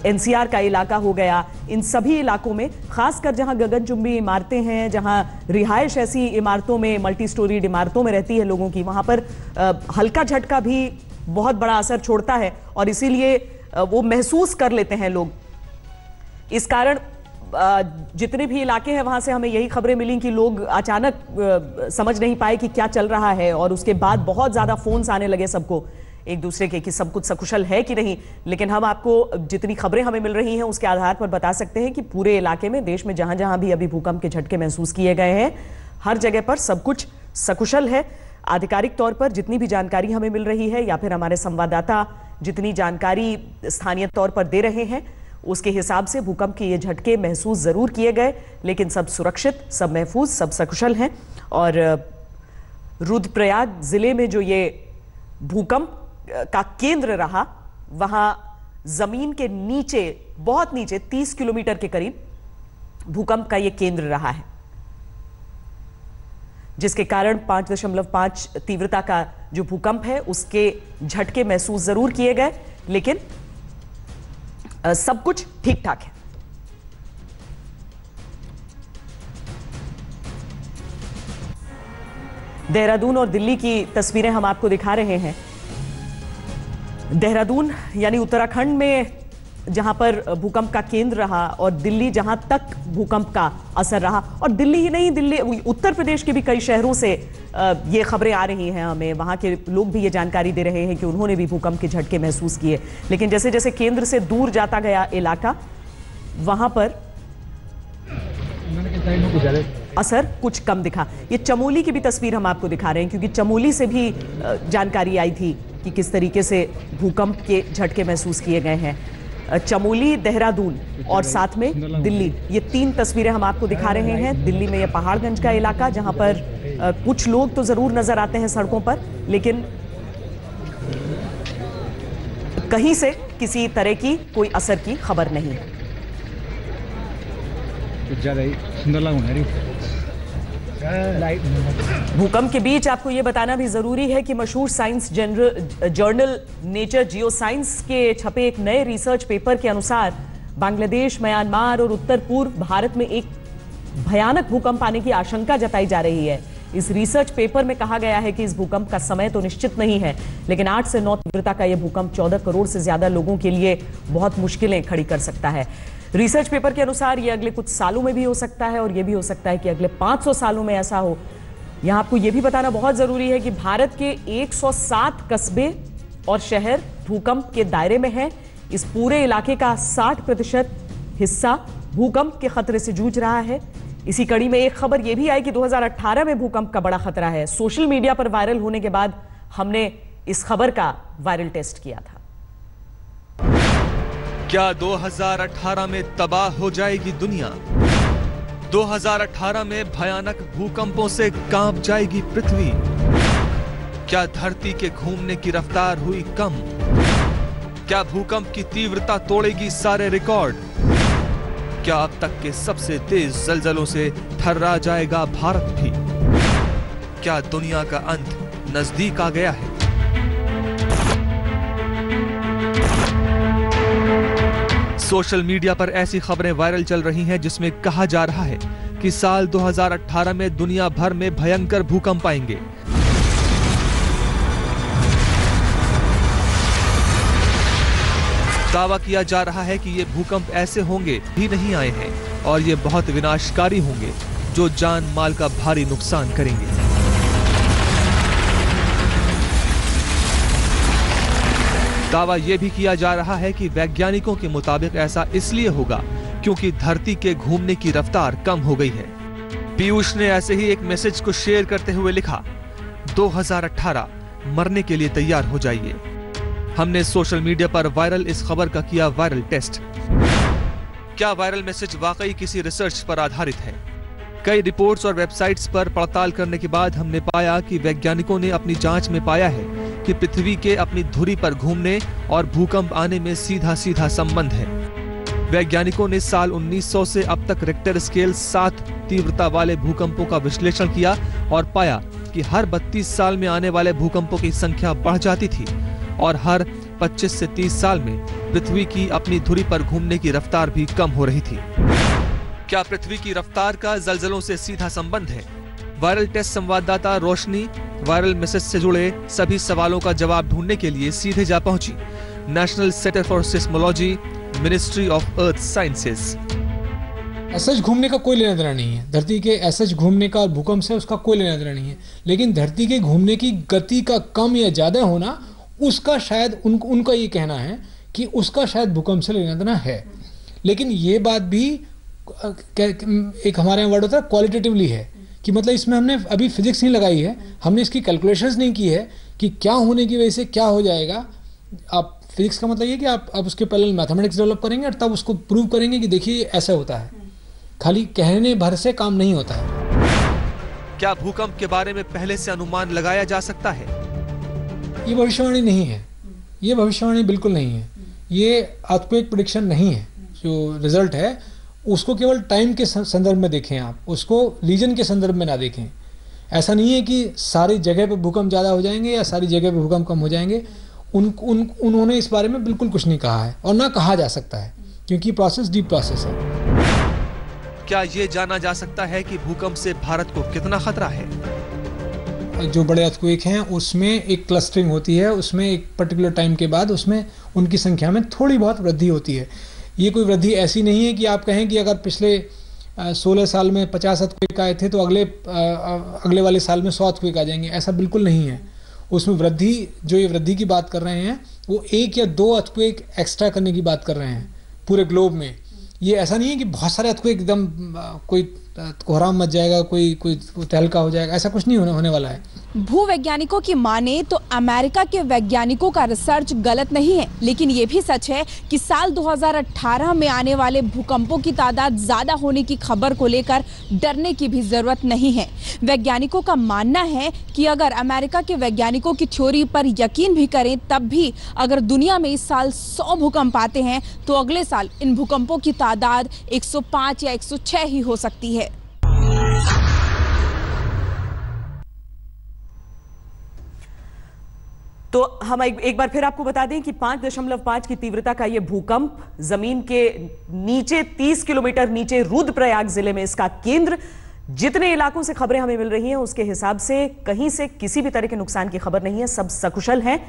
एनसीआर का इलाका हो गया, इन सभी इलाकों में, खासकर जहां गगनचुंबी इमारतें हैं, जहां रिहायश ऐसी इमारतों में, मल्टी स्टोरीड इमारतों में रहती है लोगों की, वहां पर हल्का झटका भी बहुत बड़ा असर छोड़ता है और इसीलिए वो महसूस कर लेते हैं लोग। इस कारण जितने भी इलाके हैं वहां से हमें यही खबरें मिली कि लोग अचानक समझ नहीं पाए कि क्या चल रहा है, और उसके बाद बहुत ज्यादा फोन्स आने लगे सबको एक दूसरे के कि सब कुछ सकुशल है कि नहीं। लेकिन हम आपको जितनी खबरें हमें मिल रही हैं उसके आधार पर बता सकते हैं कि पूरे इलाके में, देश में जहां जहां भी अभी भूकंप के झटके महसूस किए गए हैं, हर जगह पर सब कुछ सकुशल है। आधिकारिक तौर पर जितनी भी जानकारी हमें मिल रही है या फिर हमारे संवाददाता जितनी जानकारी स्थानीय तौर पर दे रहे हैं, उसके हिसाब से भूकंप के ये झटके महसूस जरूर किए गए, लेकिन सब सुरक्षित, सब महफूज, सब सकुशल हैं। और रुद्रप्रयाग जिले में जो ये भूकंप का केंद्र रहा, वहां जमीन के नीचे, बहुत नीचे, 30 किलोमीटर के करीब भूकंप का यह केंद्र रहा है, जिसके कारण 5.5 तीव्रता का जो भूकंप है उसके झटके महसूस जरूर किए गए, लेकिन सब कुछ ठीक ठाक है। देहरादून और दिल्ली की तस्वीरें हम आपको दिखा रहे हैं। देहरादून यानी उत्तराखंड में जहां पर भूकंप का केंद्र रहा, और दिल्ली जहां तक भूकंप का असर रहा, और दिल्ली ही नहीं, दिल्ली उत्तर प्रदेश के भी कई शहरों से ये खबरें आ रही हैं हमें, वहां के लोग भी ये जानकारी दे रहे हैं कि उन्होंने भी भूकंप के झटके महसूस किए। लेकिन जैसे जैसे केंद्र से दूर जाता गया इलाका, वहां पर असर कुछ कम दिखा। ये चमोली की भी तस्वीर हम आपको दिखा रहे हैं, क्योंकि चमोली से भी जानकारी आई थी कि किस तरीके से भूकंप के झटके महसूस किए गए हैं। चमोली, देहरादून और साथ में दिल्ली, ये 3 तस्वीरें हम आपको दिखा रहे हैं। दिल्ली में ये पहाड़गंज का इलाका, जहां पर कुछ लोग तो जरूर नजर आते हैं सड़कों पर, लेकिन कहीं से किसी तरह की कोई असर की खबर नहीं है। भूकंप के बीच आपको यह बताना भी जरूरी है कि मशहूर साइंस जर्नल नेचर जियोसाइंस के छपे एक नए रिसर्च पेपर के अनुसार बांग्लादेश, म्यांमार और उत्तर पूर्व भारत में एक भयानक भूकंप आने की आशंका जताई जा रही है। इस रिसर्च पेपर में कहा गया है कि इस भूकंप का समय तो निश्चित नहीं है, लेकिन 8 से 9 तीव्रता का यह भूकंप 14 करोड़ से ज्यादा लोगों के लिए बहुत मुश्किलें खड़ी कर सकता है। रिसर्च पेपर के अनुसार यह अगले कुछ सालों में भी हो सकता है और यह भी हो सकता है कि अगले 500 सालों में ऐसा हो। यहां आपको यह भी बताना बहुत जरूरी है कि भारत के 107 कस्बे और शहर भूकंप के दायरे में हैं। इस पूरे इलाके का 60% हिस्सा भूकंप के खतरे से जूझ रहा है। इसी कड़ी में एक खबर यह भी आई कि 2018 में भूकंप का बड़ा खतरा है। सोशल मीडिया पर वायरल होने के बाद हमने इस खबर का वायरल टेस्ट किया था। क्या 2018 में तबाह हो जाएगी दुनिया? 2018 में भयानक भूकंपों से कांप जाएगी पृथ्वी? क्या धरती के घूमने की रफ्तार हुई कम? क्या भूकंप की तीव्रता तोड़ेगी सारे रिकॉर्ड? क्या अब तक के सबसे तेज ज़लज़लों से थर्रा जाएगा भारत भी? क्या दुनिया का अंत नजदीक आ गया है? सोशल मीडिया पर ऐसी खबरें वायरल चल रही हैं जिसमें कहा जा रहा है कि साल 2018 में दुनिया भर में भयंकर भूकंप आएंगे। दावा किया जा रहा है कि ये भूकंप ऐसे होंगे भी नहीं आए हैं और ये बहुत विनाशकारी होंगे जो जान माल का भारी नुकसान करेंगे। दावा यह भी किया जा रहा है कि वैज्ञानिकों के मुताबिक ऐसा इसलिए होगा क्योंकि धरती के घूमने की रफ्तार कम हो गई है। पीयूष ने ऐसे ही एक मैसेज को शेयर करते हुए लिखा, 2018 मरने के लिए तैयार हो जाइए। हमने सोशल मीडिया पर वायरल इस खबर का किया वायरल टेस्ट। क्या वायरल मैसेज वाकई किसी रिसर्च पर आधारित है? कई रिपोर्ट्स और वेबसाइट्स पर पड़ताल करने के बाद हमने पाया कि वैज्ञानिकों ने अपनी जांच में पाया है कि पृथ्वी के अपनी धुरी पर घूमने और भूकंप आने में सीधा सीधा संबंध है। वैज्ञानिकों ने साल 1900 से अब तक रिक्टर स्केल 7 तीव्रता वाले भूकंपों का विश्लेषण किया और पाया कि हर 32 साल में आने वाले भूकंपों की संख्या बढ़ जाती थी और हर 25 से 30 साल में पृथ्वी की अपनी धुरी पर घूमने की रफ्तार भी कम हो रही थी। क्या पृथ्वी की रफ्तार का ज़लज़लों से सीधा संबंध है? वायरल टेस्ट संवाददाता रोशनी वायरल मैसेज से जुड़े सभी सवालों का जवाब ढूंढने के लिए सीधे जा पहुंची national centre for seismology, ministry of earth sciences. SH घूमने का कोई लेना देना नहीं है। धरती के एसएच घूमने का और भूकंप से उसका कोई लेना देना नहीं है, लेकिन धरती के घूमने की गति का कम या ज्यादा होना उसका शायद उनका ये कहना है कि उसका शायद भूकंप से लेना देना है। लेकिन ये बात भी एक हमारे यहाँ वर्ड होता है क्वालिटेटिवली है कि मतलब इसमें हमने अभी फिजिक्स नहीं लगाई है, हमने इसकी कैलकुलेशंस नहीं की है कि क्या होने की वजह से क्या हो जाएगा। आप फिजिक्स का मतलब ये कि आप उसके पहले मैथमेटिक्स डेवलप करेंगे और तब उसको प्रूव करेंगे कि देखिए ऐसा होता है। खाली कहने भर से काम नहीं होता है। क्या भूकंप के बारे में पहले से अनुमान लगाया जा सकता है? ये भविष्यवाणी नहीं है, ये भविष्यवाणी बिल्कुल नहीं है, ये अर्थक्वेक प्रेडिक्शन नहीं है। जो रिजल्ट है उसको केवल टाइम के संदर्भ में देखें, आप उसको रीजन के संदर्भ में ना देखें। ऐसा नहीं है कि सारी जगह पे भूकंप ज़्यादा हो जाएंगे या सारी जगह पे भूकंप कम हो जाएंगे। उन्होंने इस बारे में बिल्कुल कुछ नहीं कहा है और ना कहा जा सकता है, क्योंकि प्रोसेस डीप प्रोसेस है। क्या ये जाना जा सकता है कि भूकंप से भारत को कितना खतरा है? जो बड़े अर्थक्वेक हैं उसमें एक क्लस्टरिंग होती है, उसमें एक पर्टिकुलर टाइम के बाद उसमें उनकी संख्या में थोड़ी बहुत वृद्धि होती है। ये कोई वृद्धि ऐसी नहीं है कि आप कहें कि अगर पिछले 16 साल में 50 अर्थक्वेक आए थे तो अगले वाले साल में 100 अर्थक्वेक आ जाएंगे, ऐसा बिल्कुल नहीं है। उसमें वृद्धि, जो ये वृद्धि की बात कर रहे हैं वो 1 या 2 अर्थक्वेक एक्स्ट्रा करने की बात कर रहे हैं पूरे ग्लोब में। ये ऐसा नहीं है कि बहुत सारे अर्थक्वेक एकदम कोई कोहराम मच जाएगा, कोई तहलका हो जाएगा, ऐसा कुछ नहीं होने वाला है। भूवैज्ञानिकों की माने तो अमेरिका के वैज्ञानिकों का रिसर्च गलत नहीं है, लेकिन ये भी सच है कि साल 2018 में आने वाले भूकंपों की तादाद ज्यादा होने की खबर को लेकर डरने की भी जरूरत नहीं है। वैज्ञानिकों का मानना है कि अगर अमेरिका के वैज्ञानिकों की थ्योरी पर यकीन भी करें, तब भी अगर दुनिया में इस साल 100 भूकंप आते हैं तो अगले साल इन भूकंपों की तादाद 105 या 106 ही हो सकती है। तो हम एक बार फिर आपको बता दें कि 5.5 की तीव्रता का यह भूकंप जमीन के नीचे 30 किलोमीटर नीचे रुद्रप्रयाग जिले में इसका केंद्र। जितने इलाकों से खबरें हमें मिल रही हैं उसके हिसाब से कहीं से किसी भी तरह के नुकसान की खबर नहीं है, सब सकुशल हैं।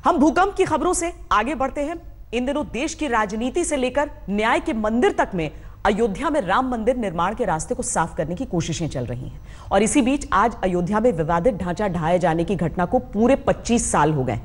हम भूकंप की खबरों से आगे बढ़ते हैं। इन दिनों देश की राजनीति से लेकर न्याय के मंदिर तक में अयोध्या में राम मंदिर निर्माण के रास्ते को साफ करने की कोशिशें चल रही हैं और इसी बीच आज अयोध्या में विवादित ढांचा ढहाए जाने की घटना को पूरे 25 साल हो गए।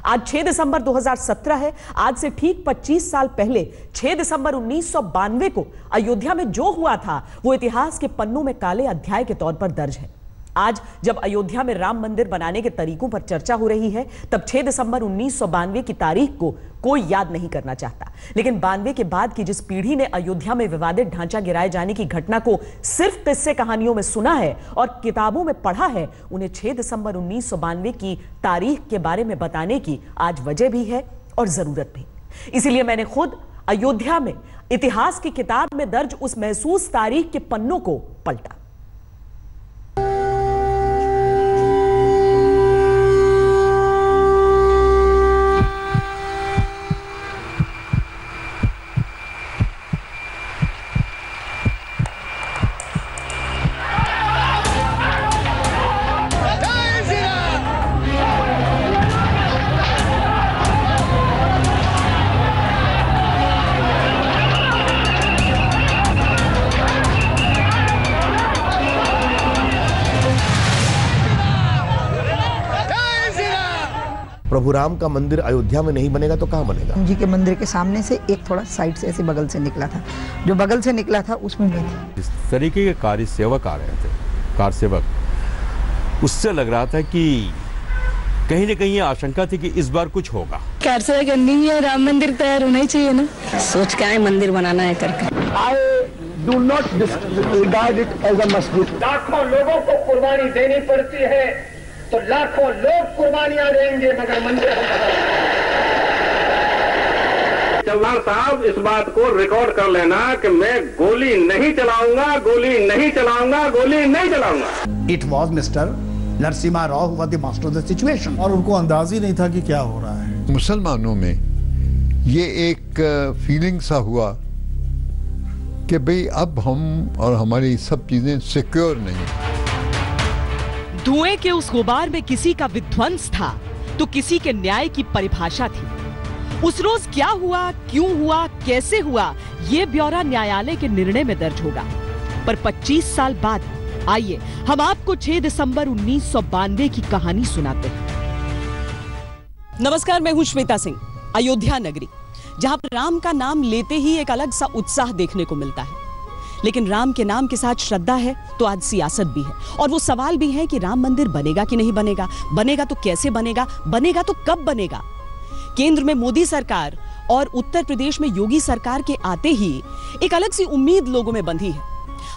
आज 6 दिसंबर 2017 है। आज से ठीक 25 साल पहले 6 दिसंबर 1992 को अयोध्या में जो हुआ था वो इतिहास के पन्नों में काले अध्याय के तौर पर दर्ज है। आज जब अयोध्या में राम मंदिर बनाने के तरीकों पर चर्चा हो रही है तब 6 दिसंबर 1992 की तारीख को कोई याद नहीं करना चाहता, लेकिन 92 के बाद की जिस पीढ़ी ने अयोध्या में विवादित ढांचा गिराए जाने की घटना को सिर्फ किस्से कहानियों में सुना है और किताबों में पढ़ा है, उन्हें 6 दिसंबर 1992 की तारीख के बारे में बताने की आज वजह भी है और जरूरत भी। इसीलिए मैंने खुद अयोध्या में इतिहास की किताब में दर्ज उस महसूस तारीख के पन्नों को पलटा। प्रभु राम का मंदिर अयोध्या में नहीं बनेगा तो कहाँ बनेगा? जी के मंदिर के सामने से एक थोड़ा साइड से ऐसे बगल से निकला था, जो बगल से निकला था उसमें मैं थी। इस तरीके के कार्य सेवक आ रहे थे, कार सेवक, उससे लग रहा था कि कहीं न कहीं आशंका थी कि इस बार कुछ होगा। कार सेवा करनी है, राम मंदिर तैयार होना ही चाहिए ना, सोच के आए मंदिर बनाना है करके। I do not regard it as a मस्जिद। लाखों लोगों को कुर्बानी देनी पड़ती है तो लाखों लोग कुर्बानियां देंगे मगर मंदिर हम चौहान साहब इस बात को रिकॉर्ड कर लेना कि मैं गोली नहीं चलाऊंगा, गोली नहीं चलाऊंगा, गोली नहीं चलाऊंगा। It was mister Narasimha Rao हुआ the master of the situation और उनको अंदाज ही नहीं था कि क्या हो रहा है। मुसलमानों में ये एक फीलिंग सा हुआ कि भाई अब हम और हमारी सब चीजें सिक्योर नहीं। धुएं के उस गुबार में किसी का विध्वंस था तो किसी के न्याय की परिभाषा थी। उस रोज क्या हुआ, क्यों हुआ, कैसे हुआ, ये ब्यौरा न्यायालय के निर्णय में दर्ज होगा। पर 25 साल बाद आइए हम आपको 6 दिसंबर 1992 की कहानी सुनाते हैं। नमस्कार, मैं हूं श्वेता सिंह। अयोध्या नगरी, जहां पर राम का नाम लेते ही एक अलग सा उत्साह देखने को मिलता है, लेकिन राम के नाम के साथ श्रद्धा है तो आज सियासत भी है और वो सवाल भी है कि राम मंदिर बनेगा कि नहीं बनेगा, बनेगा तो कैसे बनेगा, बनेगा तो कब बनेगा। केंद्र में मोदी सरकार और उत्तर प्रदेश में योगी सरकार के आते ही एक अलग सी उम्मीद लोगों में बंधी है।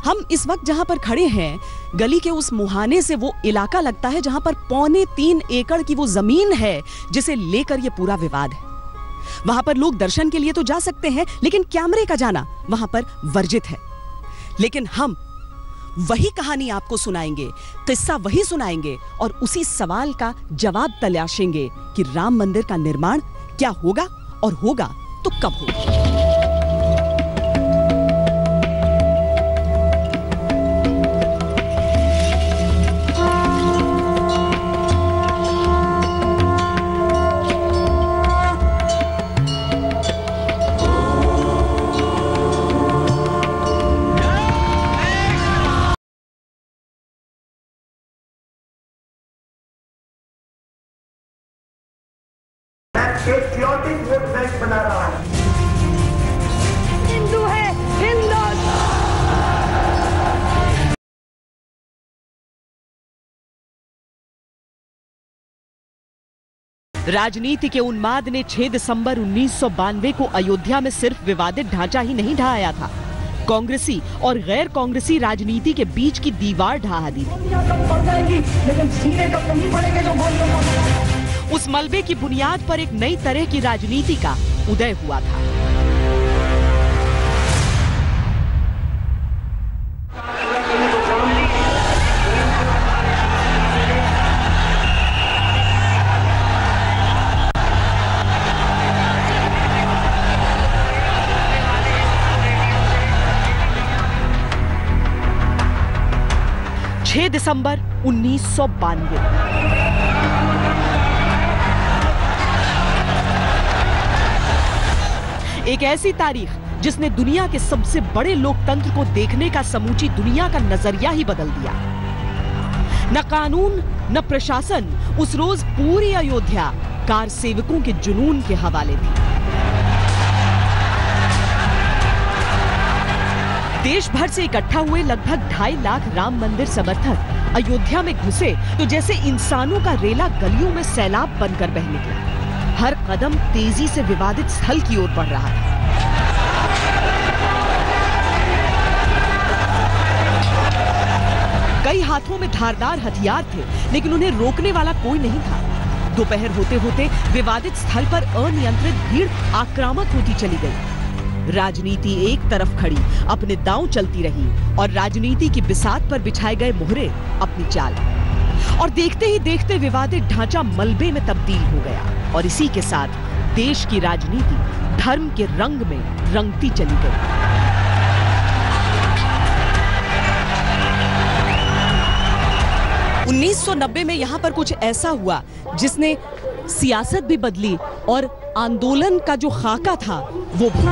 हम इस वक्त जहां पर खड़े हैं, गली के उस मुहाने से वो इलाका लगता है जहां पर 3.25 एकड़ की वो जमीन है जिसे लेकर ये पूरा विवाद है। वहां पर लोग दर्शन के लिए तो जा सकते हैं, लेकिन कैमरे का जाना वहां पर वर्जित है। लेकिन हम वही कहानी आपको सुनाएंगे, किस्सा वही सुनाएंगे और उसी सवाल का जवाब तलाशेंगे कि राम मंदिर का निर्माण क्या होगा और होगा तो कब होगा। पेट्रियोटिक वोट बैंक बना रहा हूं। हिंदू है, हिंदू। राजनीति के उन्माद ने 6 दिसंबर 1992 को अयोध्या में सिर्फ विवादित ढांचा ही नहीं ढहाया था, कांग्रेसी और गैर कांग्रेसी राजनीति के बीच की दीवार ढहा दी थी। उस मलबे की बुनियाद पर एक नई तरह की राजनीति का उदय हुआ था। 6 दिसंबर 1992। एक ऐसी तारीख जिसने दुनिया के सबसे बड़े लोकतंत्र को देखने का समूची दुनिया का नजरिया ही बदल दिया। न कानून न प्रशासन उस रोज पूरी अयोध्या कार सेवकों के जुनून के हवाले थी। देश भर से इकट्ठा हुए लगभग 2.5 लाख राम मंदिर समर्थक अयोध्या में घुसे तो जैसे इंसानों का रेला गलियों में सैलाब बनकर बह निकला। हर कदम तेजी से विवादित स्थल की ओर बढ़ रहा था। कई हाथों में धारदार हथियार थे, लेकिन उन्हें रोकने वाला कोई नहीं था। दोपहर होते होते विवादित स्थल पर अनियंत्रित भीड़ आक्रामक होती चली गई। राजनीति एक तरफ खड़ी अपने दांव चलती रही और राजनीति की बिसात पर बिछाए गए मोहरे अपनी चाल। और देखते ही देखते विवादित ढांचा मलबे में तब्दील हो गया और इसी के साथ देश की राजनीति धर्म के रंग में रंगती चली गई। उन्नीस 1990 में यहां पर कुछ ऐसा हुआ जिसने सियासत भी बदली और आंदोलन का जो खाका था वो भी।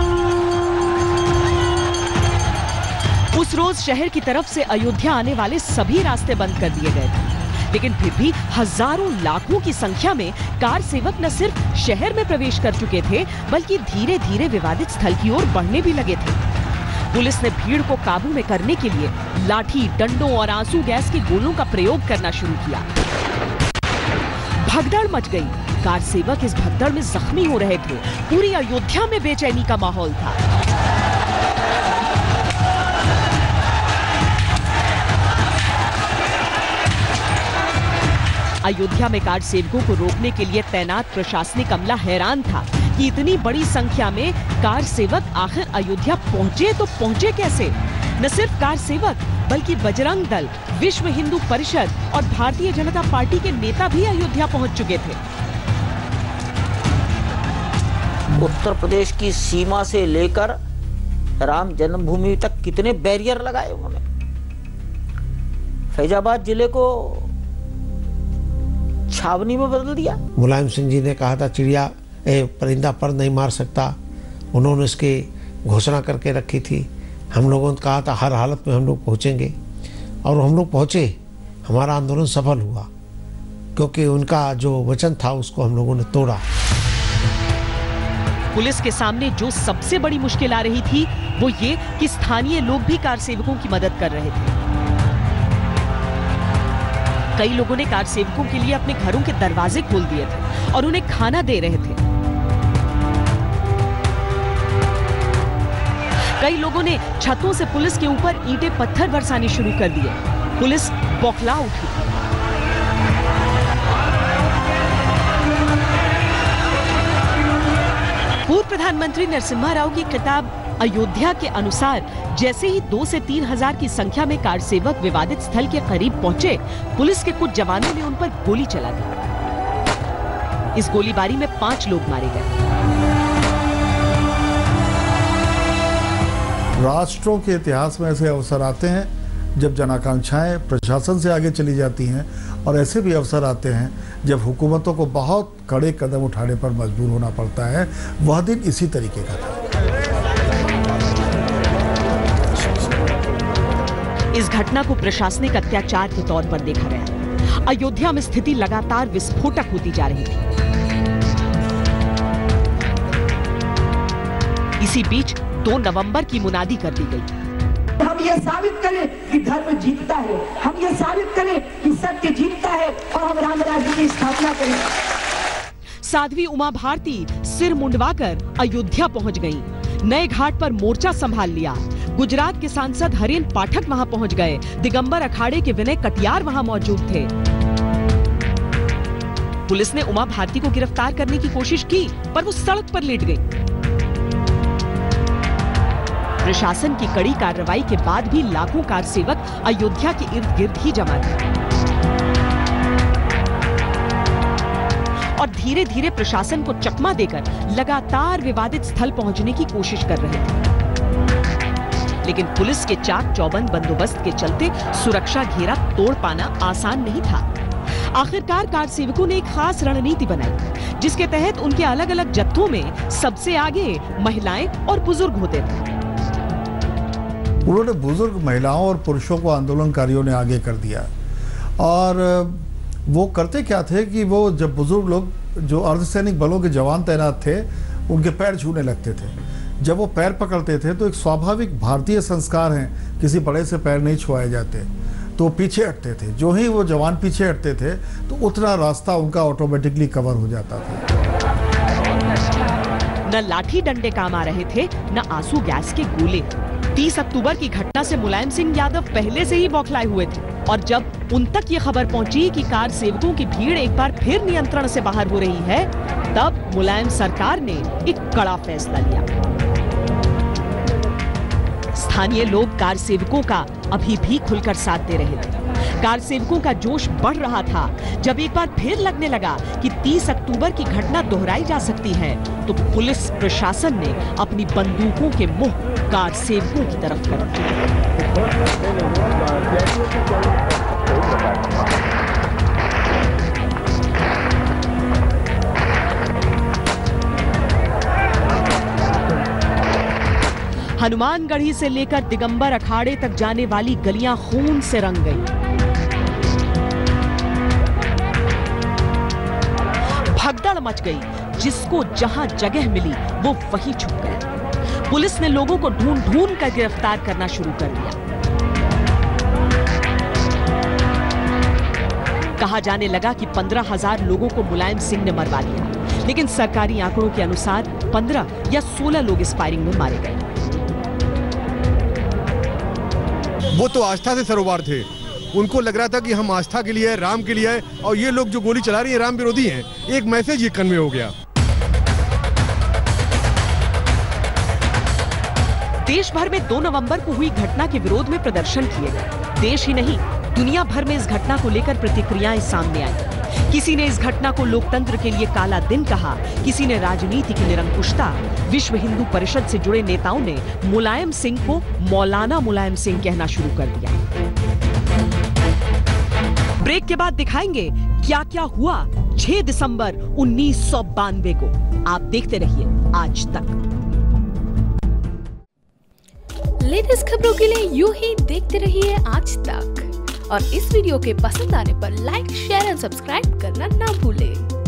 उस रोज शहर की तरफ से अयोध्या आने वाले सभी रास्ते बंद कर दिए गए थे, लेकिन फिर भी हजारों लाखों की संख्या में कार सेवक न सिर्फ शहर में प्रवेश कर चुके थे, बल्कि धीरे धीरे विवादित स्थल की ओर बढ़ने भी लगे थे। पुलिस ने भीड़ को काबू में करने के लिए लाठी, डंडों और आंसू गैस के गोलों का प्रयोग करना शुरू किया। भगदड़ मच गई। कार सेवक इस भगदड़ में जख्मी हो रहे थे। पूरी अयोध्या में बेचैनी का माहौल था। अयोध्या में कार सेवकों को रोकने के लिए तैनात प्रशासनिक अमला हैरान था कि इतनी बड़ी संख्या में कार सेवक आखिर अयोध्या पहुंचे तो पहुंचे कैसे। न सिर्फ कार सेवक बल्कि बजरंग दल, विश्व हिंदू परिषद और भारतीय जनता पार्टी के नेता भी अयोध्या पहुंच चुके थे। उत्तर प्रदेश की सीमा से लेकर राम जन्मभूमि तक कितने बैरियर लगाए उन्होंने। फैजाबाद जिले को छावनी में बदल दिया। मुलायम सिंह जी ने कहा था चिड़िया परिंदा पर नहीं मार सकता, उन्होंने इसकी घोषणा करके रखी थी। हम लोगों ने कहा था हर हालत में हम लोग पहुंचेंगे और हम लोग पहुंचे। हमारा आंदोलन सफल हुआ क्योंकि उनका जो वचन था उसको हम लोगों ने तोड़ा। पुलिस के सामने जो सबसे बड़ी मुश्किल आ रही थी वो ये कि स्थानीय लोग भी कार सेवकों की मदद कर रहे थे। कई लोगों ने कार सेवकों के लिए अपने घरों के दरवाजे खोल दिए थे और उन्हें खाना दे रहे थे। कई लोगों ने छतों से पुलिस के ऊपर ईंटें पत्थर बरसाने शुरू कर दिए। पुलिस बौखला उठी। पूर्व प्रधानमंत्री नरसिम्हा राव की किताब अयोध्या के अनुसार जैसे ही 2 से 3 हजार की संख्या में कार सेवक विवादित स्थल के करीब पहुंचे, पुलिस के कुछ जवानों ने उन पर गोली चला दी। इस गोलीबारी में 5 लोग मारे गए। राष्ट्रों के इतिहास में ऐसे अवसर आते हैं जब जनाकांक्षाएं प्रशासन से आगे चली जाती हैं और ऐसे भी अवसर आते हैं जब हुकूमतों को बहुत कड़े कदम उठाने पर मजबूर होना पड़ता है। वह दिन इसी तरीके का था। इस घटना को प्रशासनिक अत्याचार के तौर पर देखा गया। अयोध्या में स्थिति लगातार विस्फोटक होती जा रही थी। इसी बीच 2 नवंबर की मुनादी कर दी गई। हम ये साबित करें कि धर्म जीतता है, हम ये साबित करें कि सत्य जीतता है और हम राम राज्य की स्थापना करें। साध्वी उमा भारती सिर मुंडवाकर अयोध्या पहुंच गईं। नए घाट पर मोर्चा संभाल लिया। गुजरात के सांसद हरेन पाठक वहां पहुंच गए। दिगंबर अखाड़े के विनय कटियार वहां मौजूद थे। पुलिस ने उमा भारती को गिरफ्तार करने की कोशिश की, पर वो सड़क पर लेट गई। प्रशासन की कड़ी कार्रवाई के बाद भी लाखों कार सेवक अयोध्या के इर्द गिर्द ही जमा थे और धीरे धीरे प्रशासन को चकमा देकर लगातार विवादित स्थल पहुंचने की कोशिश कर रहे थे। लेकिन पुलिस के चाक चौबंद बंदोबस्त के चलते सुरक्षा घेरा तोड़ पाना आसान नहीं था। आखिरकार कार सेवकों ने एक खास रणनीति बनाई, जिसके तहत उनके अलग अलग जत्थों में सबसे आगे महिलाएं और बुजुर्ग होते थे। उन्होंने बुजुर्ग महिलाओं और पुरुषों को आंदोलनकारियों ने आगे कर दिया। और वो करते क्या थे कि वो जब बुजुर्ग लोग जो अर्धसैनिक बलों के जवान तैनात थे उनके पैर छूने लगते थे, जब वो पैर पकड़ते थे तो एक स्वाभाविक भारतीय संस्कार है, किसी बड़े से पैर नहीं छुआए जाते, तो पीछे हटते थे। जो ही वो जवान पीछे हटते थे तो उतना रास्ता उनका ऑटोमेटिकली कवर हो जाता था। न लाठी डंडे काम आ रहे थे, न आंसू गैस के गोले। 30 अक्टूबर की घटना से मुलायम सिंह यादव पहले से ही बौखलाए हुए थे, और जब उन तक ये खबर पहुंची कि कार सेवकों की भीड़ एक बार फिर नियंत्रण से बाहर हो रही है, तब मुलायम सरकार ने एक कड़ा फैसला लिया। स्थानीय लोग कार सेवकों का अभी भी खुलकर साथ दे रहे थे। कार सेवकों का जोश बढ़ रहा था जब एक बार फिर लगने लगा कि 30 अक्टूबर की घटना दोहराई जा सकती है, तो पुलिस प्रशासन ने अपनी बंदूकों के मुंह कार सेवकों की तरफ कर दिए। हनुमानगढ़ी से लेकर दिगंबर अखाड़े तक जाने वाली गलियां खून से रंग गई। भगदड़ मच गई, जिसको जहां जगह मिली वो वहीं छुप गया। पुलिस ने लोगों को ढूंढ ढूंढ कर गिरफ्तार करना शुरू कर दिया। कहा जाने लगा कि 15,000 लोगों को मुलायम सिंह ने मरवा दिया, लेकिन सरकारी आंकड़ों के अनुसार 15 या 16 लोग इस फायरिंग में मारे गए। वो तो आस्था से सरोकार थे, उनको लग रहा था कि हम आस्था के लिए है, राम के लिए है, और ये लोग जो गोली चला रही है राम विरोधी हैं। एक मैसेज ये कन्वे हो गया। देश भर में 2 नवंबर को हुई घटना के विरोध में प्रदर्शन किए गए। देश ही नहीं, दुनिया भर में इस घटना को लेकर प्रतिक्रियाएं सामने आई। किसी ने इस घटना को लोकतंत्र के लिए काला दिन कहा, किसी ने राजनीति की निरंकुशता। विश्व हिंदू परिषद से जुड़े नेताओं ने मुलायम सिंह को मौलाना मुलायम सिंह कहना शुरू कर दिया। ब्रेक के बाद दिखाएंगे क्या क्या हुआ 6 दिसंबर 1992 को। आप देखते रहिए आज तक। लेटेस्ट खबरों के लिए यूं ही देखते रहिए आज तक, और इस वीडियो के पसंद आने पर लाइक, शेयर एंड सब्सक्राइब करना ना भूलें।